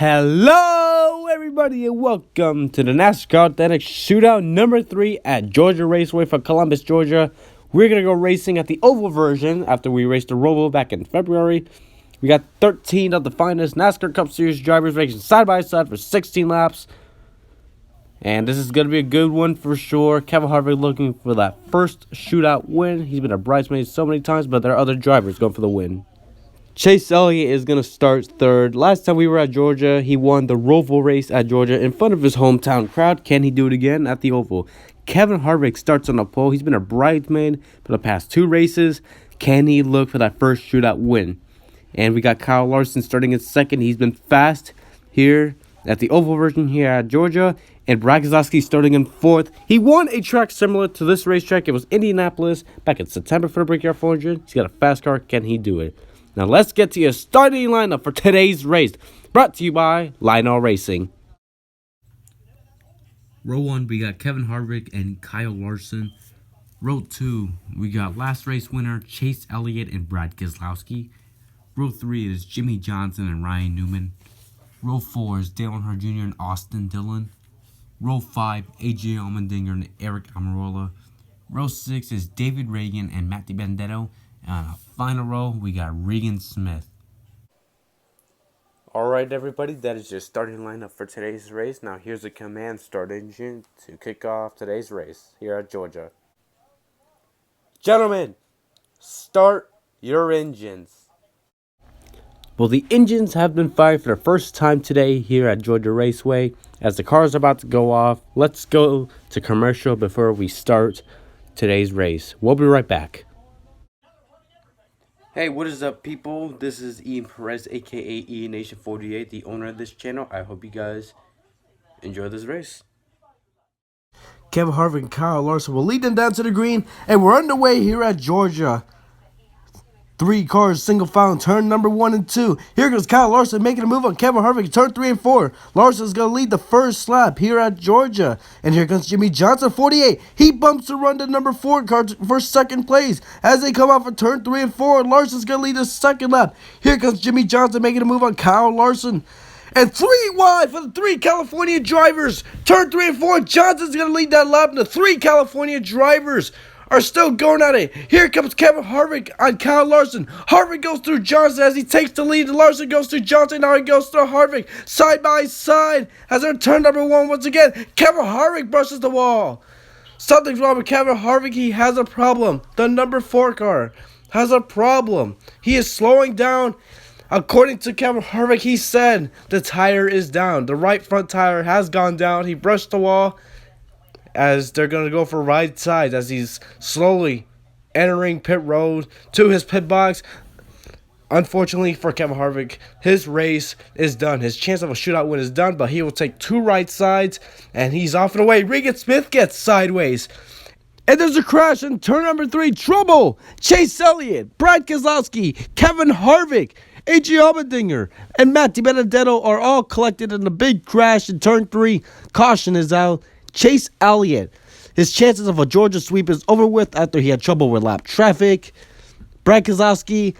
Hello, everybody, and welcome to the NASCAR Authentics Shootout number 3 at Georgia Raceway for Columbus, Georgia. We're going to go racing at the Oval version after we raced the Roval back in February. We got 13 of the finest NASCAR Cup Series drivers racing side by side for 16 laps. And this is going to be a good one for sure. Kevin Harvick looking for that first shootout win. He's been a bridesmaid so many times, but there are other drivers going for the win. Chase Elliott is going to start third. Last time we were at Georgia, he won the Roval race at Georgia in front of his hometown crowd. Can he do it again at the Oval? Kevin Harvick starts on the pole. He's been a bridesmaid for the past 2 races. Can he look for that first shootout win? And we got Kyle Larson starting in second. He's been fast here at the Oval version here at Georgia. And Brad Keselowski starting in 4th. He won a track similar to this racetrack. It was Indianapolis back in September for the Brickyard 400. He's got a fast car. Can he do it? Now let's get to your starting lineup for today's race. Brought to you by Lionel Racing. Row 1, we got Kevin Harvick and Kyle Larson. Row 2, we got last race winner Chase Elliott and Brad Keselowski. Row 3 is Jimmie Johnson and Ryan Newman. Row 4 is Dale Earnhardt Jr. and Austin Dillon. Row 5, AJ Allmendinger and Aric Almirola. Row 6 is David Reagan and Matt DiBenedetto. And on the final row, we got Regan Smith. Alright, everybody, that is your starting lineup for today's race. Now, here's a command start engine to kick off today's race here at Georgia. Gentlemen, start your engines. Well, the engines have been fired for the first time today here at Georgia Raceway. As the cars are about to go off, let's go to commercial before we start today's race. We'll be right back. Hey, what is up, people? This is Ian Perez, aka E Nation 48, the owner of this channel. I hope you guys enjoy this race. Kevin Harvick and Kyle Larson will lead them down to the green, and we're underway here at Georgia. 3 cars, single file in turn number 1 and 2. Here goes Kyle Larson making a move on Kevin Harvick in turn 3 and 4. Larson's going to lead the first lap here at Georgia. And here comes Jimmie Johnson, 48. He bumps the run to number 4 car for second place. As they come out for turn 3 and 4, Larson's going to lead the second lap. Here comes Jimmie Johnson making a move on Kyle Larson. And 3 wide for the 3 California drivers. Turn 3 and 4, Johnson's going to lead that lap. And the 3 California drivers are still going at it. Here comes Kevin Harvick on Kyle Larson. Harvick goes through Johnson as he takes the lead. Larson goes through Johnson. Now he goes through Harvick. Side by side. As they're turn number 1 once again. Kevin Harvick brushes the wall. Something's wrong with Kevin Harvick. He has a problem. The number 4 car has a problem. He is slowing down. According to Kevin Harvick, he said the tire is down. The right front tire has gone down. He brushed the wall. As they're going to go for right sides as he's slowly entering pit road to his pit box. Unfortunately for Kevin Harvick, his race is done. His chance of a shootout win is done, but he will take 2 right sides, and he's off and away. Regan Smith gets sideways. And there's a crash in turn number 3. Trouble. Chase Elliott, Brad Keselowski, Kevin Harvick, AJ Allmendinger, and Matt DiBenedetto are all collected in a big crash in turn 3. Caution is out. Chase Elliott, his chances of a Georgia sweep is over with after he had trouble with lap traffic. Brad Keselowski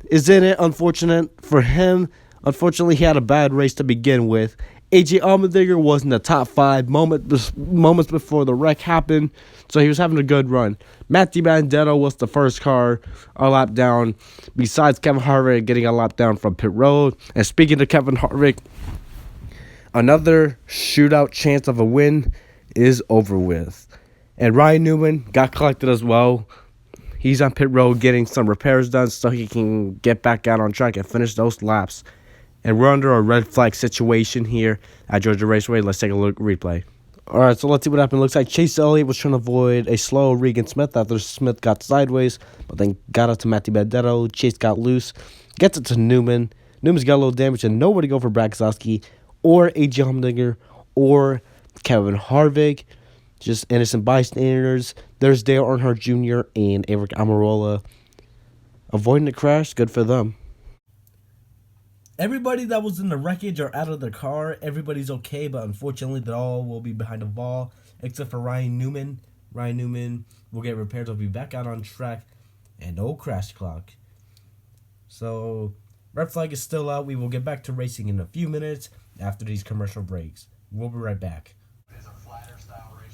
is in it, unfortunate for him. Unfortunately, he had a bad race to begin with. AJ Allmendinger was in the top 5 moments before the wreck happened, so he was having a good run. Matt DiBenedetto was the first car a lap down, besides Kevin Harvick getting a lap down from pit road. And speaking to Kevin Harvick, another shootout chance of a win is over with. And Ryan Newman got collected as well. He's on pit road getting some repairs done so he can get back out on track and finish those laps. And we're under a red flag situation here at Georgia Raceway. Let's take a look replay. Alright, so let's see what happened. Looks like Chase Elliott was trying to avoid a slow Regan Smith after Smith got sideways, but then got up to Matt DiBenedetto. Chase got loose, gets it to Newman. Newman's got a little damage, and nowhere to go for Brad Keselowski or AJ Allmendinger or Kevin Harvick. Just innocent bystanders. There's Dale Earnhardt Jr. and Aric Almirola avoiding the crash. Good for them. Everybody that was in the wreckage are out of their car. Everybody's okay, but unfortunately, they all will be behind the ball, except for Ryan Newman. Ryan Newman will get repaired. He'll be back out on track, and no crash clock. So Red flag is still out. We will get back to racing in a few minutes after these commercial breaks. We'll be right back.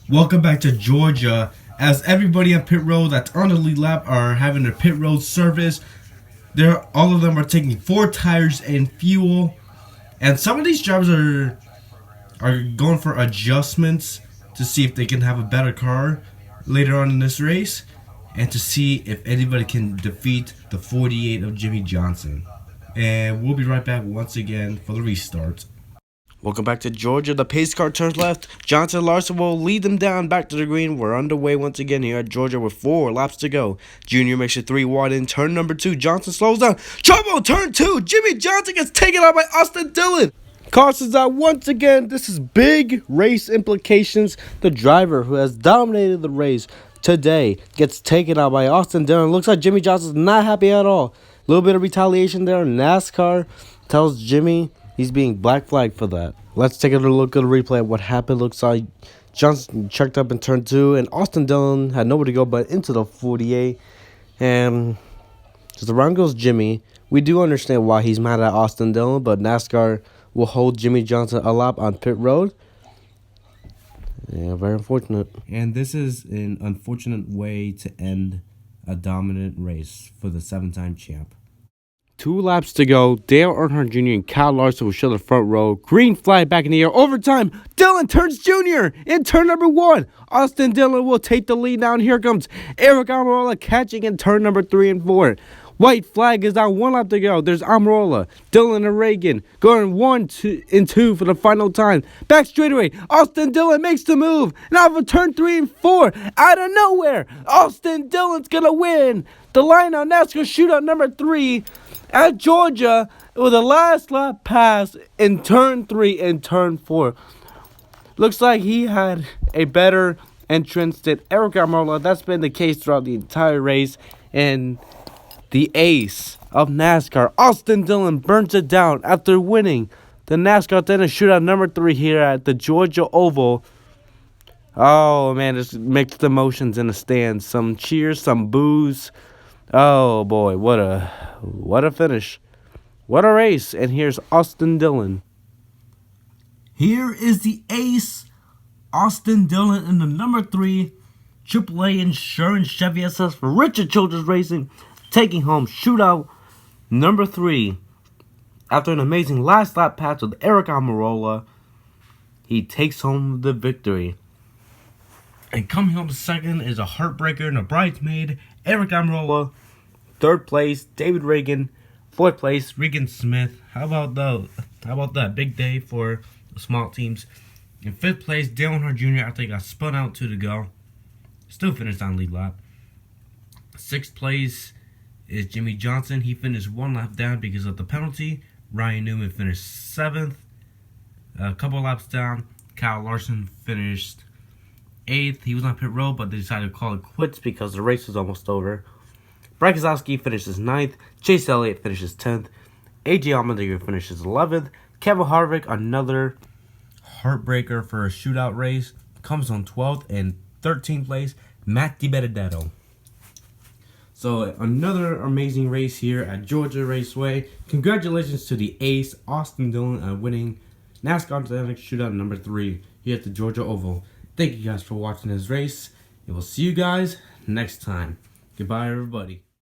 Welcome back to Georgia. As everybody on pit road that's on the lead lap are having their pit road service, all of them are taking 4 tires and fuel, and some of these drivers are going for adjustments to see if they can have a better car later on in this race, and to see if anybody can defeat the 48 of Jimmie Johnson. And we'll be right back once again for the restart. Welcome back to Georgia. The pace car turns left. Johnson and Larson will lead them down back to the green. We're underway once again here at Georgia with 4 laps to go. Junior makes it 3 wide in turn number 2. Johnson slows down. Trouble, turn 2. Jimmie Johnson gets taken out by Austin Dillon. Carson's out once again. This is big race implications. The driver who has dominated the race today gets taken out by Austin Dillon. Looks like Jimmie Johnson's not happy at all. A little bit of retaliation there. NASCAR tells Jimmie he's being black flagged for that. Let's take a look at the replay of what happened. Looks like Johnson checked up in turn 2, and Austin Dillon had nowhere to go but into the 48. And as around goes Jimmie, we do understand why he's mad at Austin Dillon, but NASCAR will hold Jimmie Johnson a lap on pit road. Yeah, very unfortunate. And this is an unfortunate way to end a dominant race for the 7-time champ. 2 laps to go. Dale Earnhardt Jr. and Kyle Larson will show the front row. Green flag back in the air. Overtime. Dillon turns Jr. in turn number 1. Austin Dillon will take the lead down. Here comes Aric Almirola catching in turn number 3 and 4. White flag is down. 1 lap to go. There's Almirola, Dillon, and Reagan going 1, 2, and 2 for the final time. Back straightaway. Austin Dillon makes the move. Now for turn 3 and 4. Out of nowhere, Austin Dillon's going to win the line on NASCAR Shootout number 3 at Georgia with a last lap pass in turn 3 and turn 4. Looks like he had a better entrance than Aric Almirola. That's been the case throughout the entire race. And the ace of NASCAR, Austin Dillon, burns it down after winning the NASCAR Authentics Shootout number 3 here at the Georgia Oval. Oh, man, it's mixed emotions in the stands. Some cheers, some boos. Oh, boy, what a finish. What a race. And here's Austin Dillon. Here is the ace, Austin Dillon, in the number 3 AAA Insurance Chevy SS for Richard Childress Racing, taking home Shootout number 3. After an amazing last lap pass with Aric Almirola, he takes home the victory. And coming home second is a heartbreaker and a bridesmaid, Aric Almirola. 3rd place, David Reagan. 4th place, Regan Smith. How about that? Big day for the small teams. In 5th place, Dale Earnhardt Jr. after he got spun out 2 to go. Still finished on lead lap. 6th place is Jimmie Johnson. He finished 1 lap down because of the penalty. Ryan Newman finished 7th. A couple laps down. Kyle Larson finished 8th. He was on pit road, but they decided to call it quits because the race was almost over. Brad Keselowski finishes 9th. Chase Elliott finishes 10th. A.J. Allmendinger finishes 11th. Kevin Harvick, another heartbreaker for a shootout race, comes on 12th. And 13th place, Matt DiBenedetto. So another amazing race here at Georgia Raceway. Congratulations to the ace, Austin Dillon, on winning NASCAR Authentics Shootout number 3 here at the Georgia Oval. Thank you guys for watching this race, and we'll see you guys next time. Goodbye, everybody.